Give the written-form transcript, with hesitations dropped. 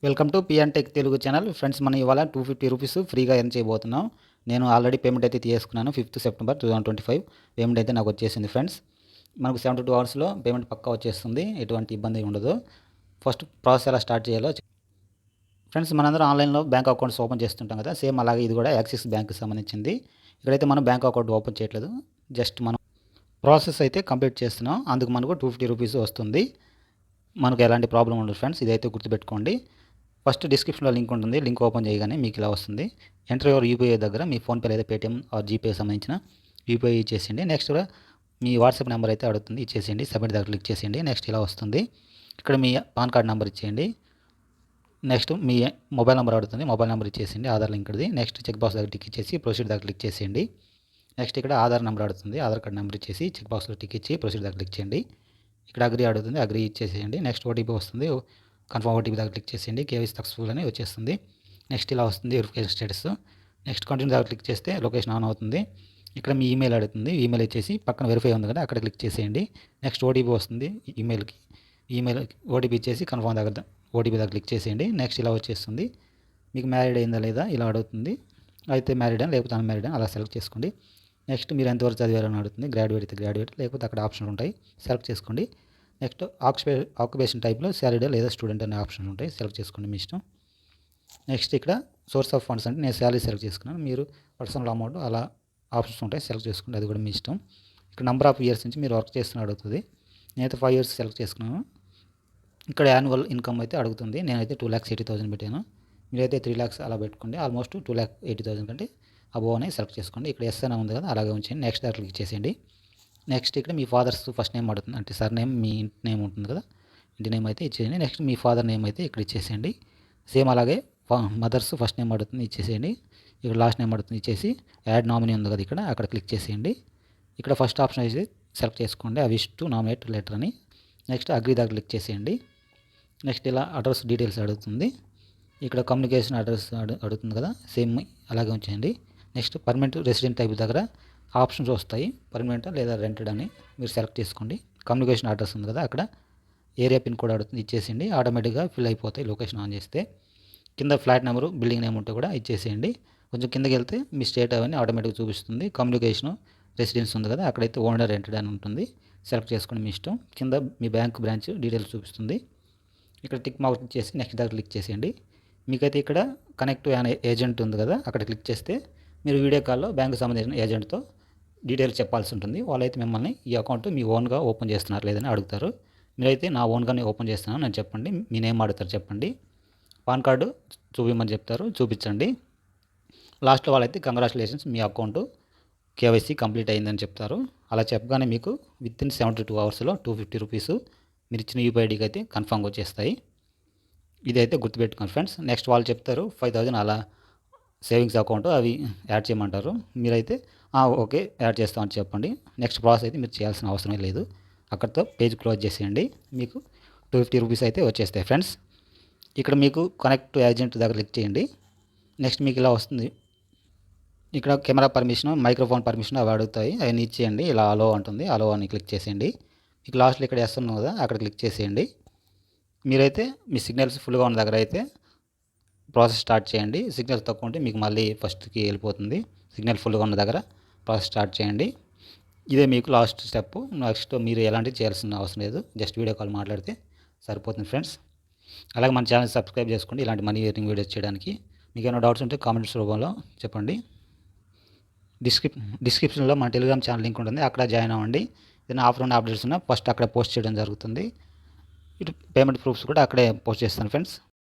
Welcome to P and tech Telugu channel. Friends, మనం ఇవాళ 250 rupees ఫ్రీగా ఎర్న్ చేయబోతున్నాం. నేను ఆల్రెడీ పేమెంట్ అయితే తీసుకున్నాను. 5th సెప్టెంబర్ 2025 పేమెంట్ అయితే నాకు వచ్చేసింది. ఫ్రెండ్స్, మనకు 72 అవర్స్లో పేమెంట్ పక్కా వచ్చేస్తుంది. ఎటువంటి ఇబ్బంది ఉండదు. ఫస్ట్ ప్రాసెస్ ఎలా స్టార్ట్ చేయాలో ఫ్రెండ్స్, మనందరం ఆన్లైన్లో బ్యాంక్ అకౌంట్స్ ఓపెన్ చేస్తుంటాం కదా, సేమ్ అలాగే ఇది కూడా యాక్సిస్ బ్యాంక్కి సంబంధించింది. ఇక్కడైతే మనం బ్యాంక్ అకౌంట్ ఓపెన్ చేయట్లేదు, జస్ట్ మనం ప్రాసెస్ అయితే కంప్లీట్ చేస్తున్నాం. అందుకు మనకు 250 రూపీస్ వస్తుంది. మనకు ఎలాంటి ప్రాబ్లం ఉండదు ఫ్రెండ్స్, ఇదైతే గుర్తుపెట్టుకోండి. ఫస్ట్ డిస్క్రిప్షన్లో లింక్ ఉంటుంది. లింక్ ఓపెన్ చేయగానే మీకు ఇలా వస్తుంది. ఎంటర్ యువర్ యూపీఐ దగ్గర మీ ఫోన్పే లేదా పేటిఎం ఆర్ జీపే సంబంధించిన యూపీఐ ఇచ్చేసేయండి. నెక్స్ట్ మీ వాట్సాప్ నెంబర్ అయితే అడుగుతుంది, ఇచ్చేసేయండి. సబ్మిట్ దగ్గర క్లిక్ చేసేయండి. నెక్స్ట్ ఇలా వస్తుంది. ఇక్కడ మీ పాన్ కార్డ్ నెంబర్ ఇచ్చేయండి. నెక్స్ట్ మీ మొబైల్ నెంబర్ అడుగుతుంది, మొబైల్ నెంబర్ ఇచ్చేసేయండి. ఆధార్ లింక్ది. నెక్స్ట్ చెక్ బాక్స్ దగ్గర టిక్ ఇచ్చేసి ప్రొసీడ్ దగ్గర క్లిక్ చేసేయండి. నెక్స్ట్ ఇక్కడ ఆధార్ నెంబర్ అడుగుతుంది, ఆధార్ కార్డ్ నెంబర్ ఇచ్చేసి చెక్ బాక్స్లో టిక్ ఇచ్చి ప్రొసీడ్ దగ్గర క్లిక్ చేయండి. ఇక్కడ అగ్రీ అడుగుతుంది, అగ్రీ ఇచ్చేసేయండి. నెక్స్ట్ ఓటీపీ వస్తుంది, కన్ఫర్మ్ ఓటీపీ దగ్గర క్లిక్ చేసేయండి. కేవైసీ సక్సెస్ఫుల్ అని వచ్చేస్తుంది. నెక్స్ట్ ఇలా వస్తుంది వెరిఫికేషన్ స్టేటస్. నెక్స్ట్ కంటిన్యూ దగ్గర క్లిక్ చేస్తే లొకేషన్ ఆన్ అవుతుంది. ఇక్కడ మీ ఈమెయిల్ అడుగుతుంది, ఈమెయిల్ ఇచ్చేసి పక్కన వెరిఫై ఉంది కదా అక్కడ క్లిక్ చేసేయండి. నెక్స్ట్ ఓటీపీ వస్తుంది ఈమెయిల్కి, ఈమెయిల్ ఓటీపీ ఇచ్చేసి కన్ఫర్మ్ దగ్గర ఓటీపీ దగ్గర క్లిక్ చేసేయండి. నెక్స్ట్ ఇలా వచ్చేస్తుంది. మీకు మ్యారీడ్ అయిందా లేదా ఇలా అడుగుతుంది. అయితే మ్యారీడ్ అని లేకపోతే అన్మ్యారీడ్ అని అలా సెలెక్ట్ చేసుకోండి. నెక్స్ట్ మీరు ఎంతవరకు చదివారని అడుగుతుంది. గ్రాడ్యుయేట్ అయితే గ్రాడ్యుయేట్, లేకపోతే అక్కడ ఆప్షన్లు ఉంటాయి, సెలెక్ట్ చేసుకోండి. నెక్స్ట్ ఆక్యుపేషన్ టైప్లో శాలరీ లేదా స్టూడెంట్ అనే ఆప్షన్లు ఉంటాయి, సెలెక్ట్ చేసుకోండి మీ ఇష్టం. నెక్స్ట్ ఇక్కడ సోర్స్ ఆఫ్ ఫండ్స్ అంటే నేను శాలరీ సెలెక్ట్ చేసుకున్నాను, మీరు పర్సనల్ అమౌంట్ అలా ఆప్షన్స్ ఉంటాయి, సెలెక్ట్ చేసుకోండి, అది కూడా మీ ఇష్టం. ఇక్కడ నెంబర్ ఆఫ్ ఇయర్స్ నుంచి మీరు వర్క్ చేస్తున్న అడుగుతుంది. నేనైతే 5 years సెలెక్ట్ చేసుకున్నాను. ఇక్కడ యాన్యువల్ ఇన్కమ్ అయితే అడుగుతుంది. నేనైతే 2,80,000 పెట్టాను. మీరైతే 3 lakhs అలా పెట్టుకోండి. ఆల్మోస్ట్ 2,80,000 కంటే అబోవ్ అని సెలెక్ట్ చేసుకోండి. ఇక్కడ ఎస్ అని ఉంది కదా అలాగే ఉంచండి. నెక్స్ట్ దగ్గర క్లిక్ చేసేయండి. నెక్స్ట్ ఇక్కడ మీ ఫాదర్స్ ఫస్ట్ నేమ్ అడుగుతుంది, అంటే సర్ నేమ్ మీ ఇంటి నేమ్ ఉంటుంది కదా, ఇంటి నేమ్ అయితే ఇచ్చేయండి. నెక్స్ట్ మీ ఫాదర్ నేమ్ అయితే ఇక్కడ ఇచ్చేసేయండి. సేమ్ అలాగే మదర్స్ ఫస్ట్ నేమ్ అడుగుతుంది, ఇచ్చేసేయండి. ఇక్కడ లాస్ట్ నేమ్ అడుగుతుంది, ఇచ్చేసి యాడ్ నామినీ ఉంది కదా ఇక్కడ అక్కడ క్లిక్ చేసేయండి. ఇక్కడ ఫస్ట్ ఆప్షన్ అయితే సెలెక్ట్ చేసుకోండి, I wish to nominate letter అని. నెక్స్ట్ అగ్రీ దగ్గర క్లిక్ చేసేయండి. నెక్స్ట్ ఇలా అడ్రస్ డీటెయిల్స్ అడుగుతుంది. ఇక్కడ కమ్యూనికేషన్ అడ్రస్ అడుగుతుంది కదా, సేమ్ అలాగే ఉంచేయండి. నెక్స్ట్ పర్మనెంట్ రెసిడెంట్ టైప్ దగ్గర ఆప్షన్స్ వస్తాయి, పర్మనెంట్ లేదా రెంటెడ్ అని మీరు సెలెక్ట్ చేసుకోండి. కమ్యూనికేషన్ అడ్రస్ ఉంది కదా అక్కడ ఏరియా పిన్ కోడ్ అడుగుతుంది, ఇచ్చేసేయండి. ఆటోమేటిక్గా ఫిల్ అయిపోతాయి లొకేషన్ ఆన్ చేస్తే. కింద ఫ్లాట్ నెంబరు బిల్డింగ్ నేమ్ ఉంటే కూడా ఇచ్చేసేయండి. కొంచెం కిందకి వెళ్తే మీ స్టేట్ అవన్నీ ఆటోమేటిక్గా చూపిస్తుంది. కమ్యూనికేషన్ రెసిడెన్స్ ఉంది కదా అక్కడైతే ఓనర్ రెంటెడ్ అని ఉంటుంది, సెలెక్ట్ చేసుకోండి మీ ఇష్టం. కింద మీ బ్యాంక్ బ్రాంచ్ డీటెయిల్స్ చూపిస్తుంది. ఇక్కడ టిక్ మార్క్ చేసి నెక్స్ట్ దగ్గర క్లిక్ చేసేయండి. మీకైతే ఇక్కడ కనెక్ట్ అనే ఏజెంట్ ఉంది కదా అక్కడ క్లిక్ చేస్తే మీరు వీడియో కాల్లో బ్యాంకు సంబంధించిన ఏజెంట్తో డీటెయిల్స్ చెప్పాల్సి ఉంటుంది. వాళ్ళైతే మిమ్మల్ని ఈ అకౌంట్ మీ ఓన్గా ఓపెన్ చేస్తున్నారు లేదని అడుగుతారు. మీరైతే నా ఓన్గానే ఓపెన్ చేస్తున్నాను నేను చెప్పండి, మీ నేమ్ అడుగుతారు చెప్పండి. పాన్ కార్డు చూపించమని చెప్తారు, చూపించండి. లాస్ట్లో వాళ్ళైతే కంగ్రాచులేషన్స్ మీ అకౌంట్ కేవైసీ కంప్లీట్ అయిందని చెప్తారు. అలా చెప్పగానే మీకు విత్ ఇన్ 72 అవర్స్లో 250 రూపీస్ మీరు ఇచ్చిన యూపీఐడికి అయితే కన్ఫామ్గా వచ్చేస్తాయి. ఇదైతే గుర్తుపెట్టుకోండి ఫ్రెండ్స్. నెక్స్ట్ వాళ్ళు చెప్తారు 5,000 అలా సేవింగ్స్ అకౌంట్ అవి యాడ్ చేయమంటారు. మీరైతే ఓకే యాడ్ చేస్తామని చెప్పండి. నెక్స్ట్ ప్రాసెస్ అయితే మీరు చేయాల్సిన అవసరం లేదు, అక్కడితో పేజ్ క్లోజ్ చేసేయండి. మీకు 250 రూపీస్ అయితే వచ్చేస్తాయి ఫ్రెండ్స్. ఇక్కడ మీకు కనెక్ట్ ఏజెంట్ దగ్గర క్లిక్ చేయండి. నెక్స్ట్ మీకు ఇలా వస్తుంది. ఇక్కడ కెమెరా పర్మిషన్, మైక్రోఫోన్ పర్మిషన్ అవి అడుగుతాయి, అవన్నీ ఇచ్చేయండి. ఇలా అలో అంటుంది, అలో అని క్లిక్ చేసేయండి. మీకు లాస్ట్లో ఇక్కడ ఎస్ ఉంది కదా అక్కడ క్లిక్ చేసేయండి. మీరైతే మీ సిగ్నల్స్ ఫుల్గా ఉన్న దగ్గర అయితే ప్రాసెస్ స్టార్ట్ చేయండి. సిగ్నల్ తక్కువ ఉంటే మీకు మళ్ళీ ఫస్ట్కి వెళ్ళిపోతుంది. సిగ్నల్ ఫుల్గా ఉన్న దగ్గర ప్రాసెస్ స్టార్ట్ చేయండి. ఇదే మీకు లాస్ట్ స్టెప్. నెక్స్ట్ మీరు ఎలాంటివి చేయాల్సిన అవసరం లేదు, జస్ట్ వీడియో కాల్ మాట్లాడితే సరిపోతుంది ఫ్రెండ్స్. అలాగే మన ఛానల్ సబ్స్క్రైబ్ చేసుకోండి ఇలాంటి మనీ ఎర్నింగ్ వీడియోస్ చేయడానికి. మీకు ఏమైనా డౌట్స్ ఉంటే కామెంట్స్ రూపంలో చెప్పండి. డిస్క్రిప్షన్లో మన టెలిగ్రామ్ ఛానల్ లింక్ ఉంటుంది, అక్కడ జాయిన్ అవ్వండి. ఏదైనా ఆఫర్ ఉన్న అప్డేట్స్ ఉన్నా ఫస్ట్ అక్కడ పోస్ట్ చేయడం జరుగుతుంది. ఇటు పేమెంట్ ప్రూఫ్స్ కూడా అక్కడే పోస్ట్ చేస్తాను ఫ్రెండ్స్.